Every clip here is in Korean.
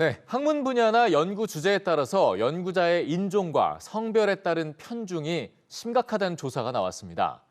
네, 학문 분야나 연구 주제에 따라서 연구자의 인종과 성별에 따른 편중이 심각하다는 조사가 나왔습니다.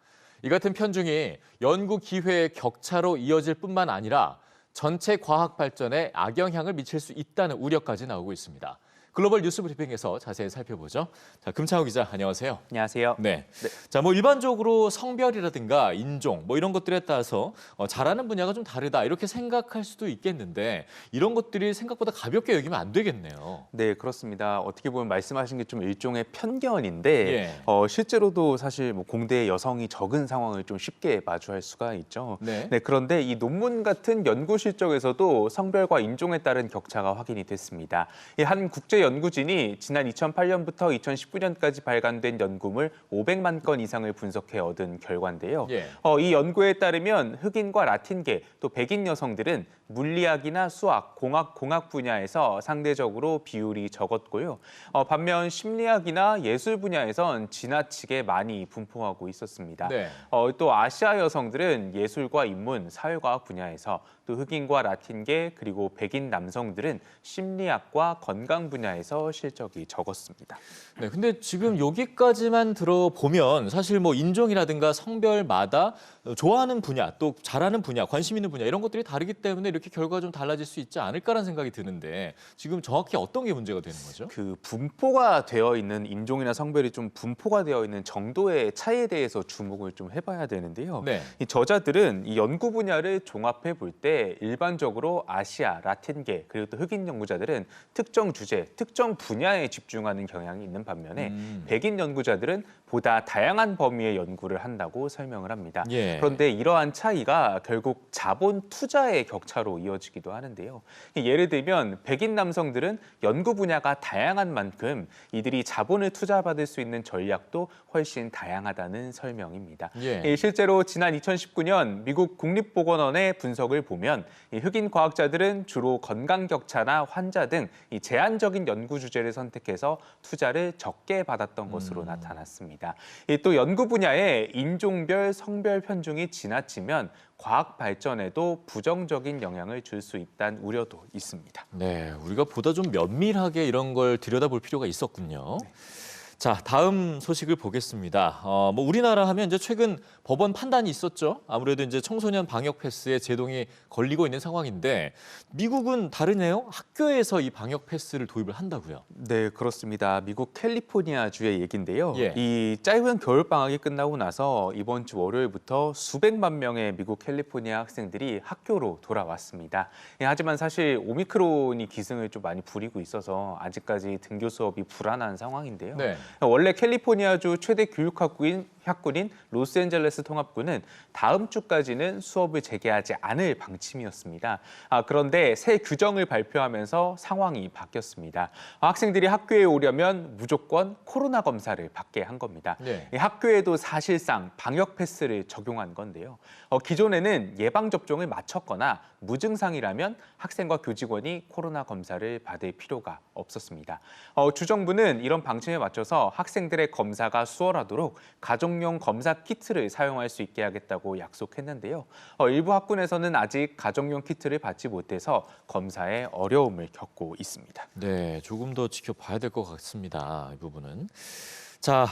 이 같은 편중이 연구 기회의 격차로 이어질 뿐만 아니라 전체 과학 발전에 악영향을 미칠 수 있다는 우려까지 나오고 있습니다. 글로벌 뉴스 브리핑에서 자세히 살펴보죠. 자, 금창호 기자, 안녕하세요. 안녕하세요. 네. 자, 일반적으로 성별이라든가 인종 이런 것들에 따라서 잘하는 분야가 좀 다르다 이렇게 생각할 수도 있겠는데 이런 것들이 생각보다 가볍게 여기면 안 되겠네요. 네, 그렇습니다. 어떻게 보면 말씀하신 게 좀 일종의 편견인데 예. 실제로도 사실 공대에 여성이 적은 상황을 좀 쉽게 마주할 수가 있죠. 네. 그런데 이 논문 같은 연구 실적에서도 성별과 인종에 따른 격차가 확인이 됐습니다. 한 국제 연구진이 지난 2008년부터 2019년까지 발간된 연구물 500만 건 이상을 분석해 얻은 결과인데요. 예. 이 연구에 따르면 흑인과 라틴계 또 백인 여성들은 물리학이나 수학, 공학 분야에서 상대적으로 비율이 적었고요. 반면 심리학이나 예술 분야에선 지나치게 많이 분포하고 있었습니다. 네. 또 아시아 여성들은 예술과 인문, 사회과학 분야에서 또 흑인과 라틴계 그리고 백인 남성들은 심리학과 건강 분야에서 실적이 적었습니다. 네, 근데 지금 여기까지만 들어보면 사실 인종이라든가 성별마다 좋아하는 분야, 또 잘하는 분야, 관심 있는 분야 이런 것들이 다르기 때문에 이렇게 결과가 좀 달라질 수 있지 않을까라는 생각이 드는데 지금 정확히 어떤 게 문제가 되는 거죠? 그 분포가 되어 있는 인종이나 성별이 좀 분포가 되어 있는 정도의 차이에 대해서 주목을 좀 해봐야 되는데요. 네. 이 저자들은 이 연구 분야를 종합해 볼 때 일반적으로 아시아, 라틴계 그리고 또 흑인 연구자들은 특정 주제, 특정 분야에 집중하는 경향이 있는 반면에 백인 연구자들은 보다 다양한 범위의 연구를 한다고 설명을 합니다. 예. 그런데 이러한 차이가 결국 자본 투자의 격차로 이어지기도 하는데요. 예를 들면 백인 남성들은 연구 분야가 다양한 만큼 이들이 자본을 투자받을 수 있는 전략도 훨씬 다양하다는 설명입니다. 예. 실제로 지난 2019년 미국 국립보건원의 분석을 보면 흑인 과학자들은 주로 건강 격차나 환자 등 제한적인 연구 주제를 선택해서 투자를 적게 받았던 것으로 나타났습니다. 또 연구 분야에 인종별, 성별 편중이 지나치면 과학 발전에도 부정적인 영향을 줄 수 있다는 우려도 있습니다. 네, 우리가 보다 좀 면밀하게 이런 걸 들여다볼 필요가 있었군요. 자, 다음 소식을 보겠습니다. 우리나라 하면 이제 최근 법원 판단이 있었죠. 아무래도 이제 청소년 방역 패스에 제동이 걸리고 있는 상황인데 미국은 다르네요. 학교에서 이 방역 패스를 도입을 한다고요. 네, 그렇습니다. 미국 캘리포니아주의 얘기인데요. 예. 이 짧은 겨울 방학이 끝나고 나서 이번 주 월요일부터 수백만 명의 미국 캘리포니아 학생들이 학교로 돌아왔습니다. 하지만 사실 오미크론이 기승을 좀 많이 부리고 있어서 아직까지 등교 수업이 불안한 상황인데요. 네. 원래 캘리포니아주 최대 교육학군인 로스앤젤레스 통합구는 다음 주까지는 수업을 재개하지 않을 방침이었습니다. 그런데 새 규정을 발표하면서 상황이 바뀌었습니다. 학생들이 학교에 오려면 무조건 코로나 검사를 받게 한 겁니다. 네. 학교에도 사실상 방역 패스를 적용한 건데요. 기존에는 예방접종을 마쳤거나 무증상이라면 학생과 교직원이 코로나 검사를 받을 필요가 없었습니다. 주정부는 이런 방침에 맞춰서 학생들의 검사가 수월하도록 가정용 검사 키트를 사용할 수 있게 하겠다고 약속했는데요. 일부 학군에서는 아직 가정용 키트를 받지 못해서 검사에 어려움을 겪고 있습니다. 네, 조금 더 지켜봐야 될 것 같습니다. 이 부분은. 자,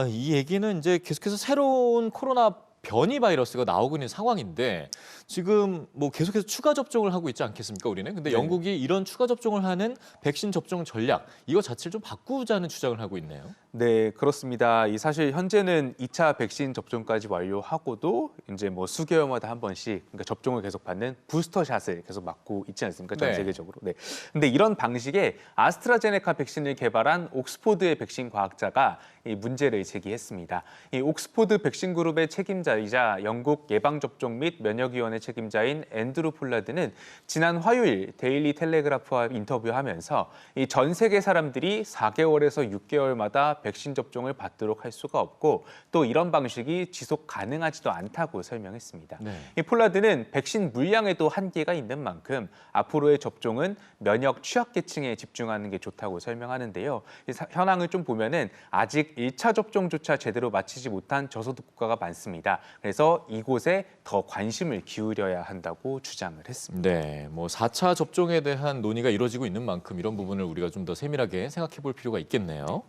이 얘기는 이제 계속해서 새로운 코로나 변이 바이러스가 나오고 있는 상황인데 지금 계속해서 추가 접종을 하고 있지 않겠습니까, 우리는? 근데 네. 영국이 이런 추가 접종을 하는 백신 접종 전략 이거 자체를 좀 바꾸자는 주장을 하고 있네요. 네, 그렇습니다. 사실 현재는 2차 백신 접종까지 완료하고도 이제 수개월마다 한 번씩 그러니까 접종을 계속 받는 부스터샷을 계속 맞고 있지 않습니까? 전 네. 세계적으로. 네. 근데 이런 방식에 아스트라제네카 백신을 개발한 옥스포드의 백신 과학자가 이 문제를 제기했습니다. 이 옥스포드 백신 그룹의 책임자이자 영국 예방접종 및 면역위원회 책임자인 앤드루 폴라드는 지난 화요일 데일리 텔레그라프와 인터뷰하면서 이 전 세계 사람들이 4개월에서 6개월마다 백신 접종을 받도록 할 수가 없고 또 이런 방식이 지속 가능하지도 않다고 설명했습니다. 네. 이 폴라드는 백신 물량에도 한계가 있는 만큼 앞으로의 접종은 면역 취약계층에 집중하는 게 좋다고 설명하는데요. 이 현황을 좀 보면은 아직 1차 접종조차 제대로 마치지 못한 저소득 국가가 많습니다. 그래서 이곳에 더 관심을 기울여야 한다고 주장을 했습니다. 네, 뭐 4차 접종에 대한 논의가 이루어지고 있는 만큼 이런 부분을 우리가 좀 더 세밀하게 생각해 볼 필요가 있겠네요.